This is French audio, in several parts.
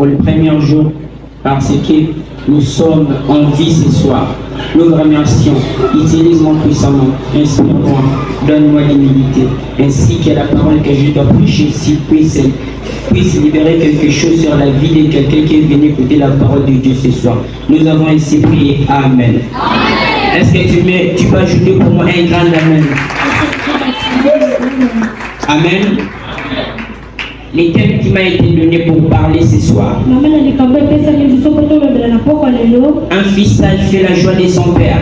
pour le premier jour parce que nous sommes en vie ce soir. Nous te remercions. Utilise-moi puissamment. Inspire-moi. Donne-moi l'humilité. Ainsi que la parole que je dois prêcher ici puisse libérer quelque chose sur la vie de quelqu'un qui est venu écouter la parole de Dieu ce soir. Nous avons ainsi prié. Amen. Amen. Est-ce que tu peux ajouter pour moi un grand amen? Amen. Les thèmes qui m'a été donné pour parler ce soir. Un fils sage fait la joie de son père.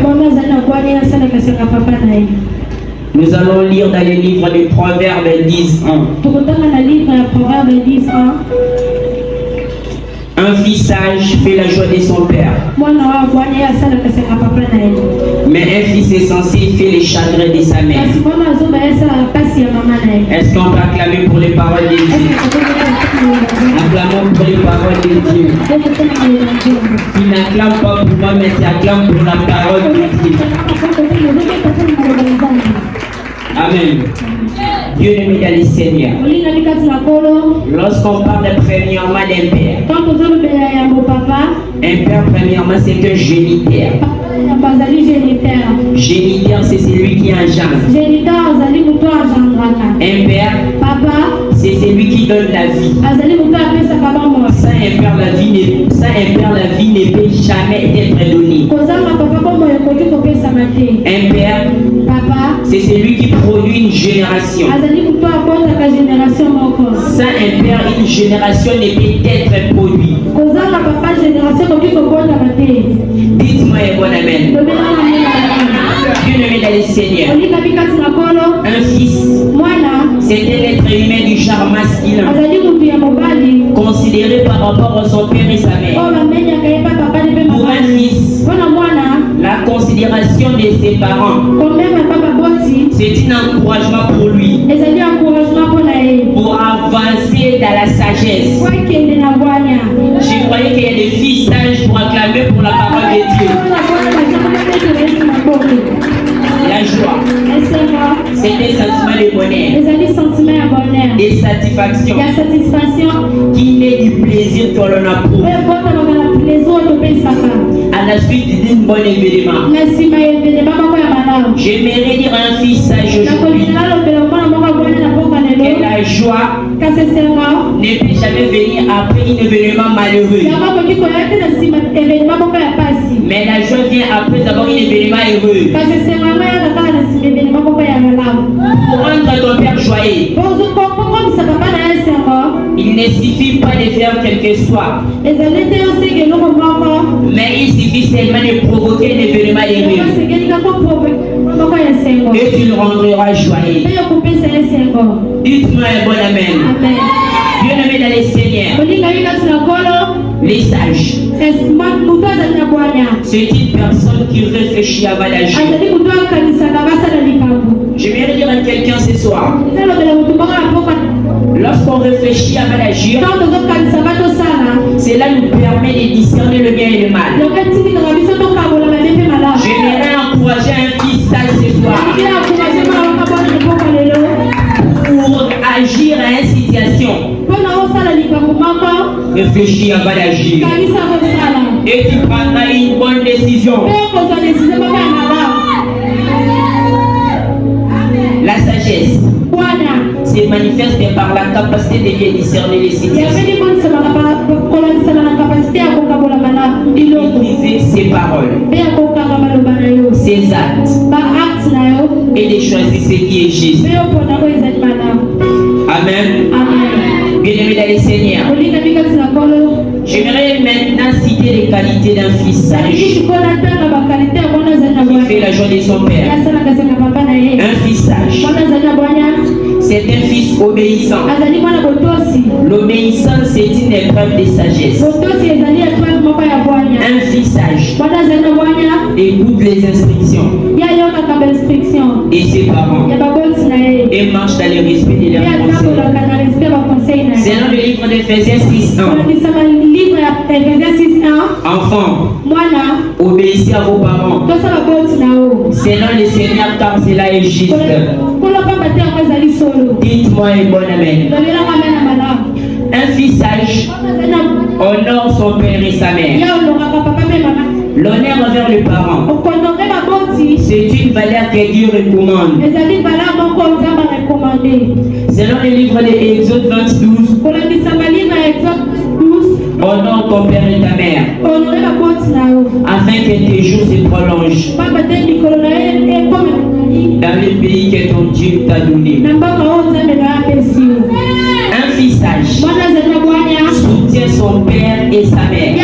Nous allons lire dans le livre de Proverbes 10:1. Un fils sage fait la joie de son père. Mais un fils insensé fait les chagrins de sa mère. Est-ce qu'on peut acclamer pour les paroles de Dieu? Acclamons pour les paroles de Dieu. Tu n'acclames pas pour moi, mais tu acclames pour la parole de Dieu. Amen. Dieu ne met dans les seigneurs. Lorsqu'on parle premièrement d'un père, un père premièrement c'est un géniteur. Géniteur c'est celui qui engendre. Un père, c'est celui qui donne la vie. Sans un père la vie ne peut jamais être donnée. Un père, c'est celui qui produit une génération. Sans un père, une génération ne peut être produite. Dites-moi un bon amen. Dieu ne met dans les seigneurs. Un fils, c'est un être humain du genre masculin, considéré par rapport à son père et sa mère. Pour un fils, la considération de ses parents, c'est un encouragement pour lui, pour avancer dans la sagesse. Je croyais qu'il y a des fils sages pour acclamer pour la parole de Dieu. La joie, c'est des sentiments de bonheur, des satisfactions, qui naît du plaisir que l'on approuve à la suite d'un bon événement. J'aimerais dire à un fils sage aujourd'hui que la joie ne peut jamais venir après un événement malheureux. Mais la joie vient après avoir un événement heureux. Pour rendre ton père joyeux, il ne suffit pas de faire quelque chose, mais il suffit seulement de provoquer un événement heureux. Et tu le rendras joyeux. Dites-moi un bon amen. Dieu ne met dans les seigneurs. Les sages, c'est une personne qui réfléchit avant d'agir. J'aimerais dire à quelqu'un ce soir, lorsqu'on réfléchit avant d'agir, cela nous permet de discerner le bien et le mal. J'aimerais encourager un fils sage ce soir pour agir à une situation. Réfléchis avant d'agir et tu prendras une bonne décision. La sagesse se manifeste par la capacité de bien discerner les situations et maîtriser ses paroles, ses actes et de choisir ce qui est juste. Amen. Bien-aimé dans les seigneurs, j'aimerais maintenant citer les qualités d'un fils sage qui fait la joie de son père. Un fils sage, c'est un fils obéissant. L'obéissance, c'est une épreuve de sagesse. Un fils sage écoute les instructions de ses parents et marche dans le respect de leurs conseils. C'est dans le livre d'Éphésiens 6:1. Enfants, obéissez à vos parents selon le Seigneur, car cela est juste. Dites-moi un bon amen. Un fils sage honore son père et sa mère. L'honneur envers les parents, c'est une valeur que Dieu recommande. Selon le livre de Exode 22, honore ton père et ta mère, afin que tes jours se prolongent dans le pays que ton Dieu t'a donné. Un fils sage soutient son père et sa mère.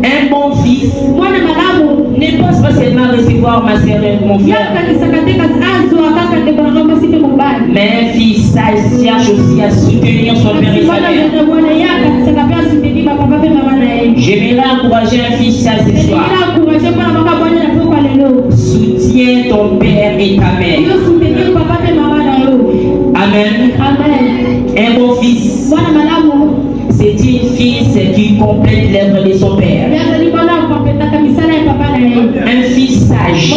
Un bon fils ne pense pas seulement recevoir ma sœur et mon frère, mais un fils sage cherche aussi à soutenir son père et sa mère. J'aimerais encourager un fils sage ce soir. Soutiens ton père et ta mère. Amen. Un bon fils, c'est une fils qui complète l'œuvre de son père. Un fils sage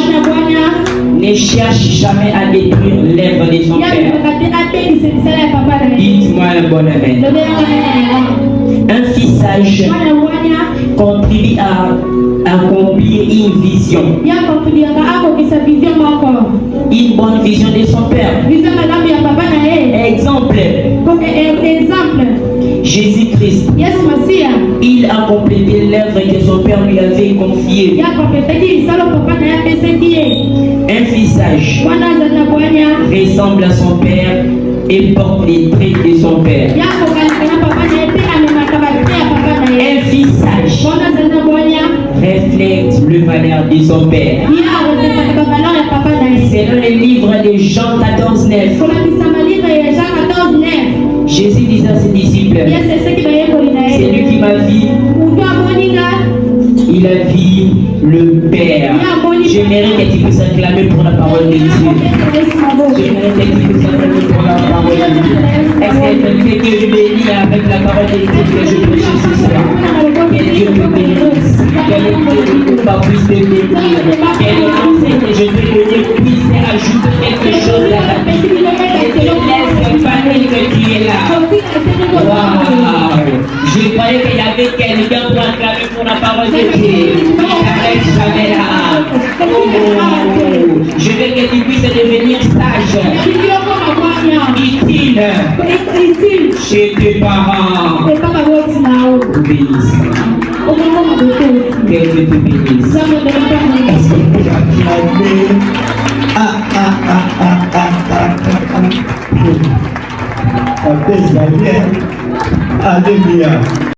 ne cherche jamais à détruire l'œuvre de son père. Dites-moi un bon amen. Un fils sage contribue à accomplir une vision. Une bonne vision de son père. Exemple. Jésus-Christ. Il a complété l'œuvre que son père lui avait confiée. Un fils sage ressemble à son père et porte les traits de son père. Un fils sage reflète le valeur de son père. Selon le livre de Jean 14, 9, Jésus disait à ses disciples, c'est lui qui m'a vu, il a vu le Père. J'aimerais que tu puisses acclamer pour la parole de Dieu. J'aimerais que tu puisses acclamer pour la parole de Dieu. Est-ce que tu que je bénis avec la parole de Dieu que je prêche ce soir? Que Dieu te bénisse. Que le Dieu puisse te bénir. Que le conseil que je te donne puisse ajouter quelque chose à ta vie. Ne te laisse pas dire que tu es là. Wow. Je croyais qu'il y avait quelqu'un pour acclamer pour la parole de Dieu. N'arrête jamais là. Oh. Je veux que tu puisses devenir sage, utile chez tes parents. Obéisse. Que Dieu te bénisse. Est-ce que vous acclamez? Alléluia.